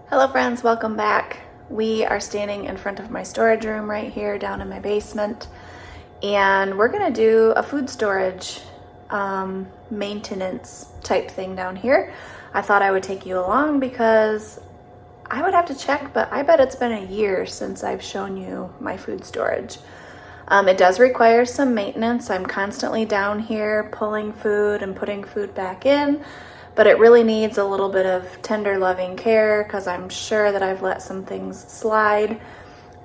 Hello friends, welcome back. We are standing in front of my storage room right here down in my basement, and we're gonna do a food storage maintenance type thing down here. I thought I would take you along because I would have to check, but I bet it's been a year since I've shown you my food storage. It does require some maintenance. I'm constantly down here pulling food and putting food back in, but it really needs a little bit of tender loving care because I'm sure that I've let some things slide,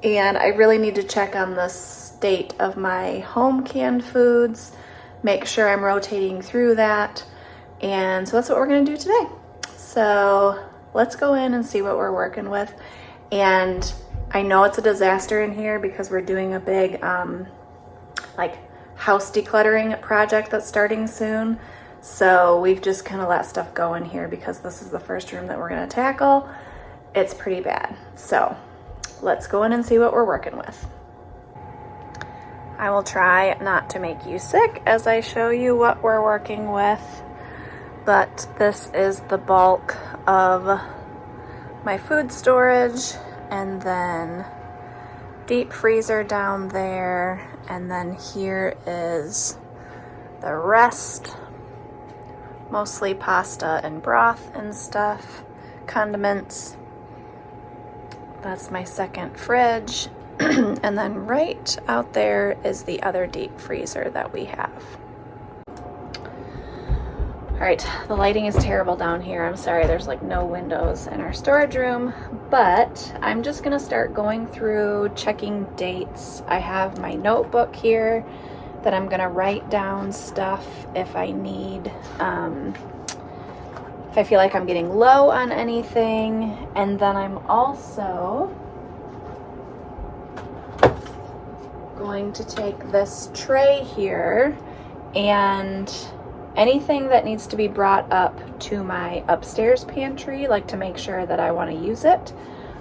and I really need to check on the state of my home canned foods, make sure I'm rotating through that, and so that's what we're going to do today. So let's go in and see what we're working with. And I know it's a disaster in here because we're doing a big like house decluttering project that's starting soon. So we've just kind of let stuff go in here because this is the first room that we're going to tackle. It's pretty bad. So let's go in and see what we're working with. I will try not to make you sick as I show you what we're working with, but this is the bulk of my food storage, and then deep freezer down there, and then here is the rest. Mostly pasta and broth and stuff, condiments. That's my second fridge. And then right out there is the other deep freezer that we have. All right, the lighting is terrible down here. I'm sorry, there's like no windows in our storage room, but I'm just gonna start going through checking dates. I have my notebook here that I'm gonna write down stuff if I need, if I feel like I'm getting low on anything. And then I'm also going to take this tray here, and anything that needs to be brought up to my upstairs pantry, like to make sure that I want to use it,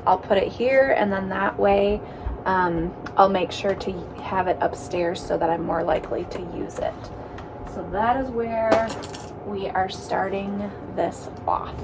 I'll put it here, and then that way I'll make sure to have it upstairs so that I'm more likely to use it. So that is where we are starting this off.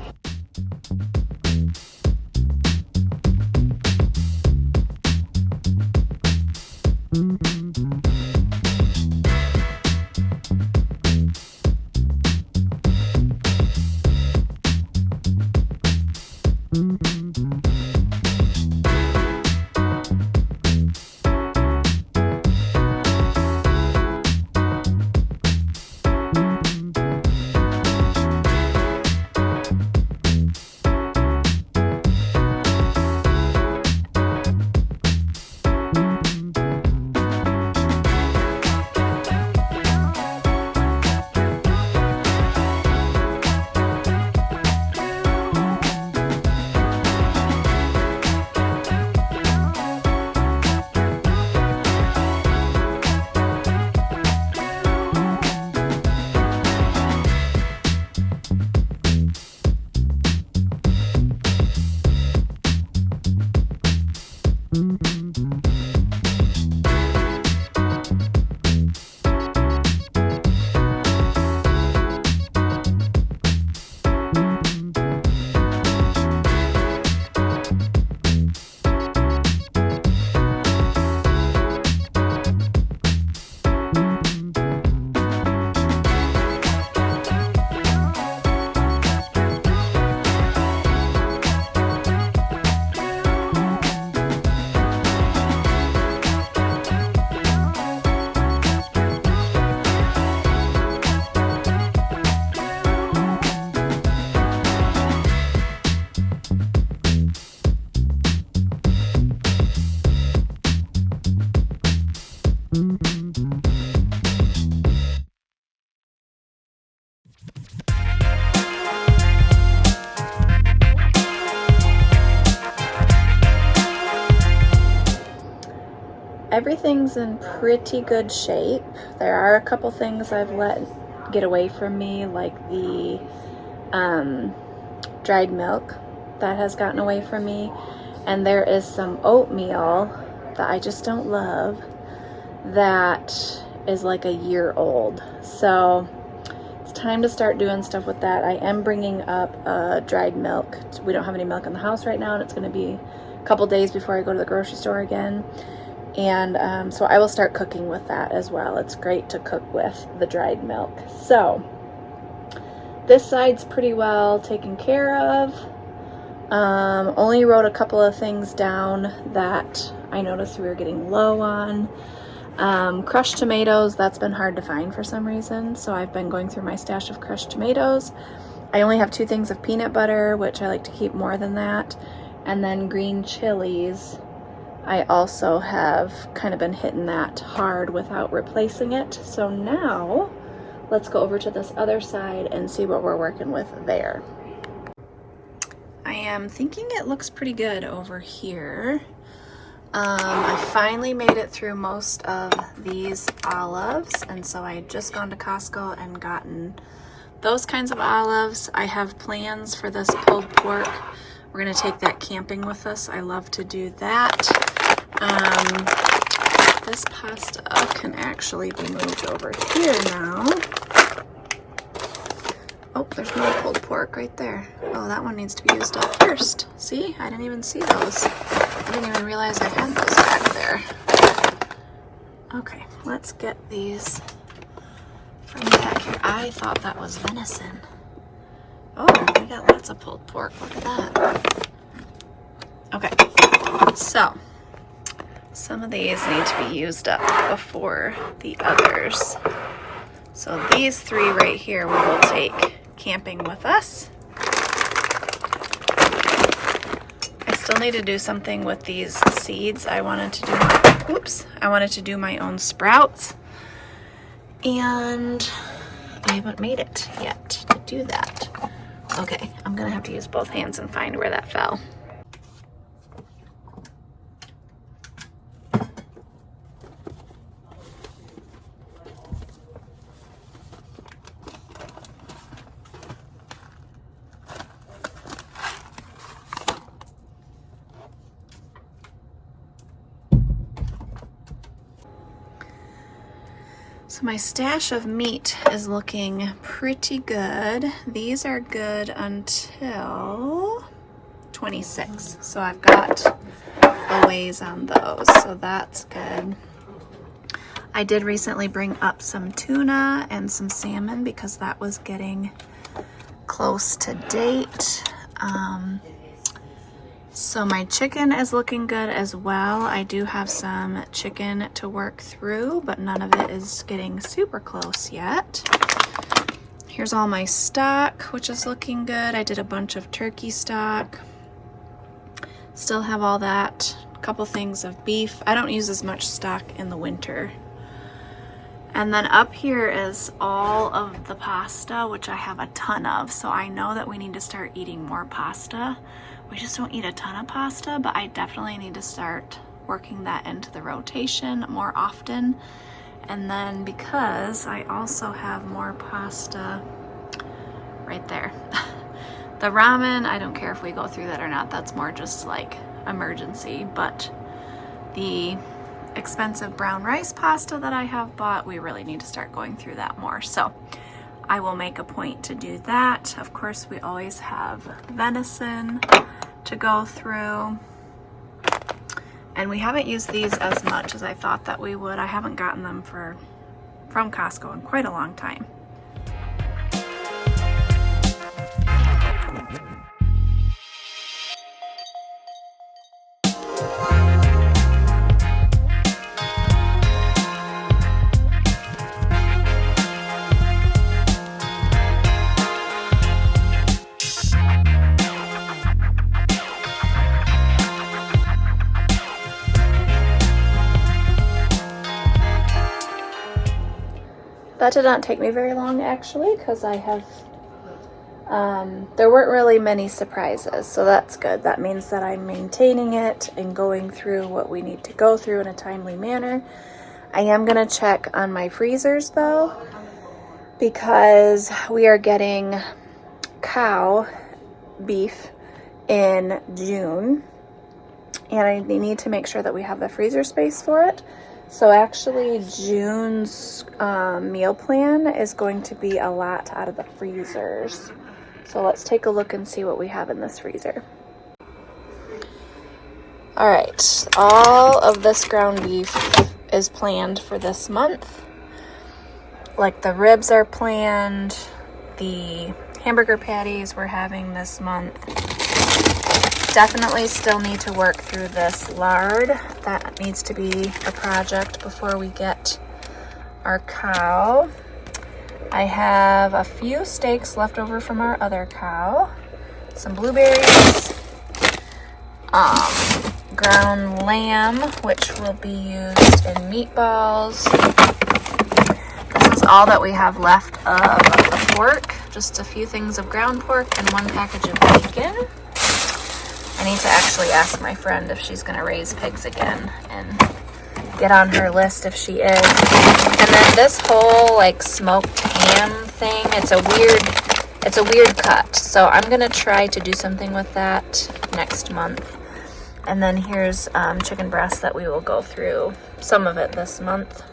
Everything's in pretty good shape. There are a couple things I've let get away from me, like the dried milk that has gotten away from me, and there is some oatmeal that I just don't love that is like a year old. So it's time to start doing stuff with that. I am bringing up dried milk. We don't have any milk in the house right now, and it's going to be a couple days before I go to the grocery store again. And so I will start cooking with that as well. It's great to cook with the dried milk. So this side's pretty well taken care of. Only wrote a couple of things down that I noticed we were getting low on. Crushed tomatoes, that's been hard to find for some reason, so I've been going through my stash of crushed tomatoes. I only have 2 things of peanut butter, which I like to keep more than that, and then green chilies. I also have kind of been hitting that hard without replacing it. So now let's go over to this other side and see what we're working with there. I am thinking it looks pretty good over here. I finally made it through most of these olives, and so I had just gone to Costco and gotten those kinds of olives. I have plans for this pulled pork. We're gonna take that camping with us. I love to do that. This pasta can actually be moved over here now. Oh, there's more pulled pork right there. Oh, that one needs to be used up first. See, I didn't even see those. I didn't even realize I had those back there. Okay, let's get these from back here. I thought that was venison. Oh, we got lots of pulled pork. Look at that. Okay, so some of these need to be used up before the others. So these 3 right here we will take camping with us. I still need to do something with these seeds. I wanted to do my own sprouts, and I haven't made it yet to do that. Okay, I'm gonna have to use both hands and find where that fell. So my stash of meat is looking pretty good. These are good until 26. So I've got a ways on those, so that's good. I did recently bring up some tuna and some salmon because that was getting close to date. So my chicken is looking good as well. I do have some chicken to work through, but none of it is getting super close yet. Here's all my stock, which is looking good. I did a bunch of turkey stock. Still have all that. A couple things of beef. I don't use as much stock in the winter. And then up here is all of the pasta, which I have a ton of. So I know that we need to start eating more pasta. We just don't eat a ton of pasta, but I definitely need to start working that into the rotation more often. And then because I also have more pasta right there. The ramen, I don't care if we go through that or not. That's more just like emergency. But the expensive brown rice pasta that I have bought, we really need to start going through that more. So I will make a point to do that. Of course, we always have venison to go through. And we haven't used these as much as I thought that we would. I haven't gotten them from Costco in quite a long time. That did not take me very long actually, because I have, there weren't really many surprises, so that's good. That means that I'm maintaining it and going through what we need to go through in a timely manner. I am going to check on my freezers though, because we are getting cow beef in June, and I need to make sure that we have the freezer space for it. So actually June's meal plan is going to be a lot out of the freezers. So let's take a look and see what we have in this freezer. All right, all of this ground beef is planned for this month. Like the ribs are planned, the hamburger patties we're having this month. Definitely still need to work through this lard. That needs to be a project before we get our cow. I have a few steaks left over from our other cow, some blueberries, ground lamb, which will be used in meatballs. This is all that we have left of the pork, just a few things of ground pork and one package of bacon. I need to actually ask my friend if she's gonna raise pigs again and get on her list if she is. And then this whole like smoked ham thing, it's a weird cut. So I'm gonna try to do something with that next month. And then here's chicken breast that we will go through some of it this month.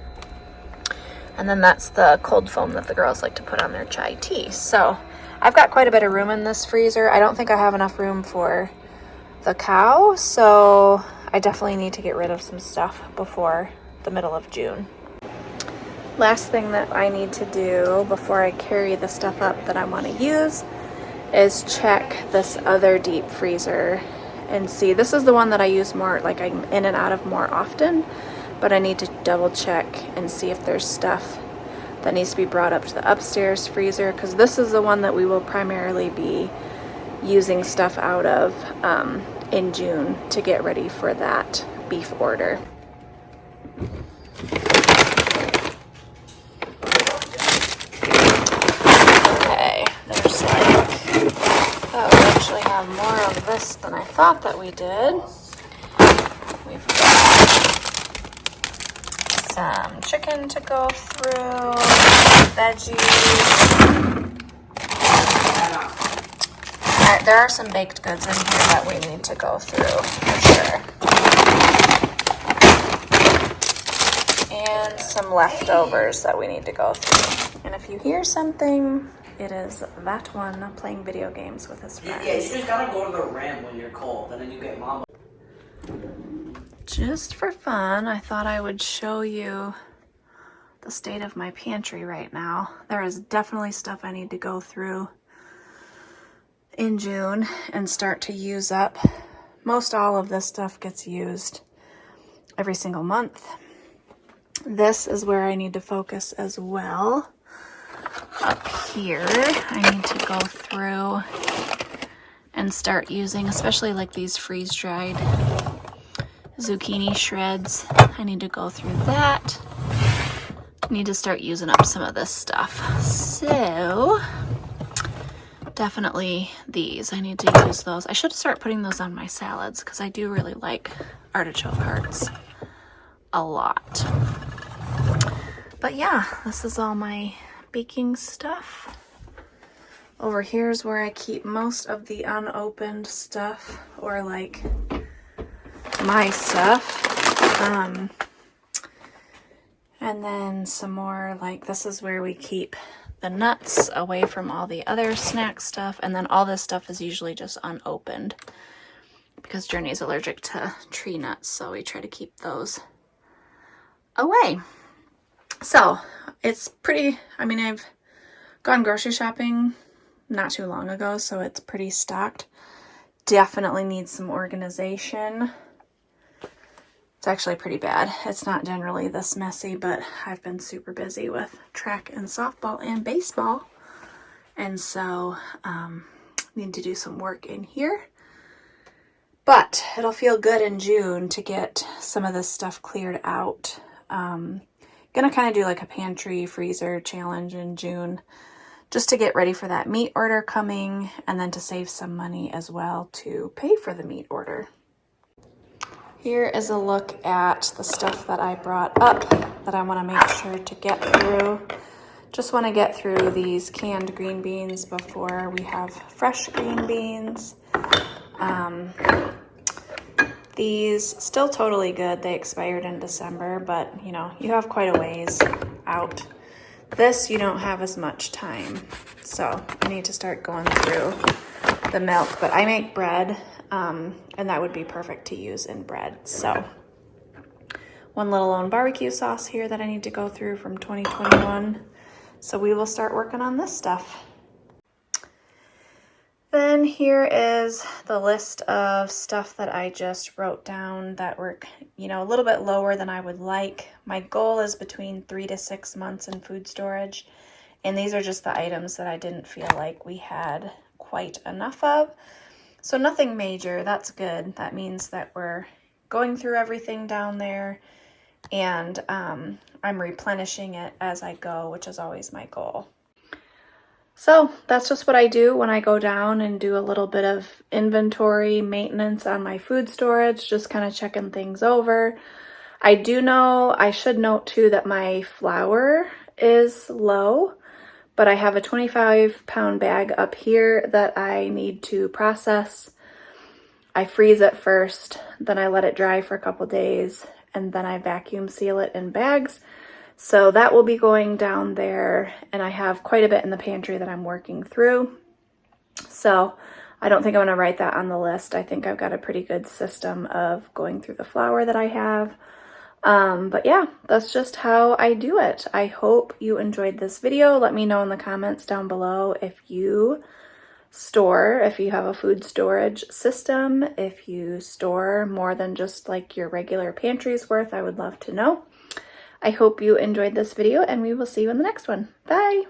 And then that's the cold foam that the girls like to put on their chai tea. So I've got quite a bit of room in this freezer. I don't think I have enough room for the cow, so I definitely need to get rid of some stuff before the middle of June. Last thing that I need to do before I carry the stuff up that I want to use is check this other deep freezer and see. This is the one that I use more, like I'm in and out of more often, but I need to double check and see if there's stuff that needs to be brought up to the upstairs freezer, because this is the one that we will primarily be using stuff out of in June to get ready for that beef order. Okay, there's like, oh, we actually have more of this than I thought that we did. We've got some chicken to go through, veggies. Alright, there are some baked goods in here that we need to go through for sure. And some leftovers that we need to go through. And if you hear something, it is that one playing video games with his friends. Yeah, you just gotta go to the rim when you're cold, and then you get mama. Just for fun, I thought I would show you the state of my pantry right now. There is definitely stuff I need to go through in June and start to use up. Most all of this stuff gets used every single month. This is where I need to focus as well. Up here, I need to go through and start using, especially like these freeze-dried zucchini shreds. I need to go through that. I need to start using up some of this stuff. So definitely these. I need to use those. I should start putting those on my salads because I do really like artichoke hearts a lot. But yeah, this is all my baking stuff. Over here is where I keep most of the unopened stuff, or like my stuff. And then some more, like this is where we keep the nuts away from all the other snack stuff, and then all this stuff is usually just unopened because Journey's allergic to tree nuts, so we try to keep those away. So it's pretty, I mean, I've gone grocery shopping not too long ago, so it's pretty stocked. Definitely needs some organization. It's actually pretty bad. It's not generally this messy, but I've been super busy with track and softball and baseball. And so need to do some work in here. But it'll feel good in June to get some of this stuff cleared out. Gonna kind of do like a pantry freezer challenge in June just to get ready for that meat order coming, and then to save some money as well to pay for the meat order. Here is a look at the stuff that I brought up that I want to make sure to get through. Just want to get through these canned green beans before we have fresh green beans. These still totally good. They expired in December, but you know, you have quite a ways out. This, you don't have as much time. So I need to start going through the milk, but I make bread, and that would be perfect to use in bread. So one little own barbecue sauce here that I need to go through from 2021. So we will start working on this stuff. Then here is the list of stuff that I just wrote down that were, you know, a little bit lower than I would like. My goal is between 3 to 6 months in food storage. And these are just the items that I didn't feel like we had quite enough of. So nothing major, that's good. That means that we're going through everything down there, and I'm replenishing it as I go, which is always my goal. So that's just what I do when I go down and do a little bit of inventory maintenance on my food storage, just kind of checking things over. I should note too that my flour is low, but I have a 25-pound bag up here that I need to process. I freeze it first, then I let it dry for a couple days, and then I vacuum seal it in bags. So that will be going down there, and I have quite a bit in the pantry that I'm working through. So I don't think I'm going to write that on the list. I think I've got a pretty good system of going through the flour that I have. But yeah, that's just how I do it. I hope you enjoyed this video. Let me know in the comments down below if you have a food storage system, if you store more than just like your regular pantry's worth. I would love to know. I hope you enjoyed this video, and we will see you in the next one. Bye!